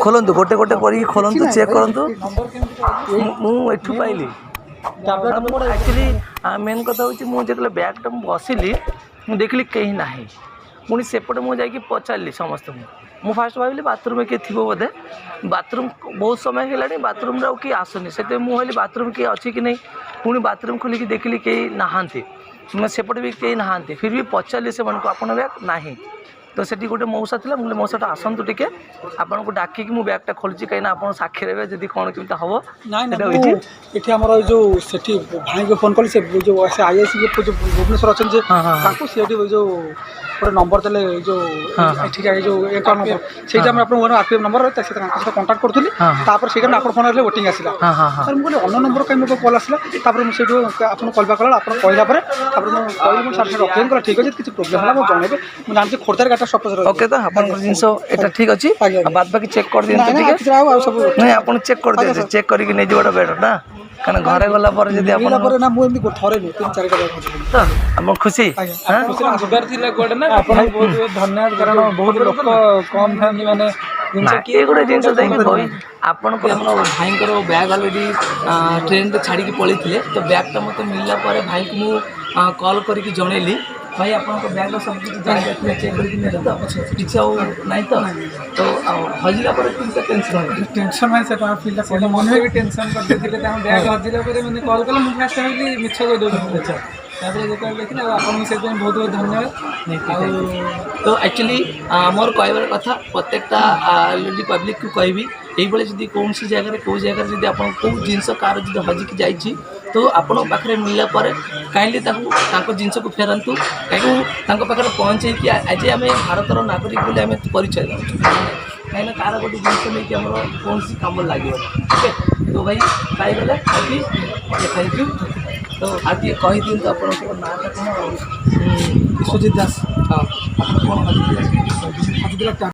खोलतु गोटे गोटे कर खोलतु चेक करतु मुठू पाइली एक्चुअली मेन कथा हूँ मुझे बैगटा बसिली मुझे देखली कहीं ना पुणी सेपटे मुझे पचारि समस्त मु फास्ट भाविली बाथरूम किए थी बोधे बाथरूम बहुत समय है बाथरूम किए आसुनी से मुझे बाथरूम किए अच्छी कि नहीं पुणी बाथरूम खोलिकी देखली कहीं नहांती मैं सेपटे भी कहीं नहांती फिर भी पचारि से आपन बैग ना तो सेठी गोटे मौसा था मुझे मौसाटा आसतु टे आपन को डाकिकी मुझे बैगटा खोलुची कहीं आप साक्षी रहे जब कौन केमी हम ये आम जो भाई को फोन कली से जो आईआईसी जो भुवनेश्वर अच्छा सी जो गोटे नंबर देले जो ठीक है जो अकाउंट नंबर से आरपीएफ नंबर कंटाक्ट करूँ से आप फोन वेटिंग आसला सर मुझे अन्न नंबर कहीं मोबाइल कल आसला से आपको कल कला आप कहला कहली सर से रखें कल ठीक अच्छे किसी प्रोब्लेम है मुझे जनइबे मुझे जानते खोर्धार गाटा सपोज ओके तो आप जिन ठीक अच्छे बाद बाकी चेक कर दिखाँ सब नहीं आप चेक कर दिखाते चेक करके नहीं जावा बेटर ना कारण घरे गला पर जदी अपन ना मु एमदी थरे नहीं 3-4 का तो हम खुशी हां जुगार थिला कोड ना आपन बहुत बहुत धन्यवाद कारण बहुत लोग कम फैमिली माने ये गोटे जिनस देखि कहि आपन को हम भाई को बैग ऑलरेडी ट्रेन पे छाड़ी के पळी थिले तो बैगटा मते मिलला पर भाई को मु कॉल करके जणेली भाई आपन बैग सब कुछ चेक करके नहीं तो किसी नहीं तो हजिला पर टेंशन है से फील से मन में भी टेंशन करते थे बैग हजिला पर मैंने कॉल कला मुझे फास्ट टाइम मिछ को दो अच्छा तापर जो देखिले आपन से बहुत बहुत धन्यवाद तो एक्चुअली मोर कहबार कथा प्रत्येकटा पब्लिक को कहबी ये जब कौन सी जगह कौ जगह जब आप जिनस कार जो हजिकी जाइए तो आपण पाखे मिलला पर काइंडली जिनस को फेरतु कहीं पाखे पहुँचे कि आज आम भारतर नागरिक बोली आम परिचय दूँ कहीं कार गोटे जिनस नहीं कि कौन सी कम लगे ओके तो भाई पाइगले थैंक यू तो आज ये कही दिखाँ आप नाटा कौन विश्वजित दास हाँ कौन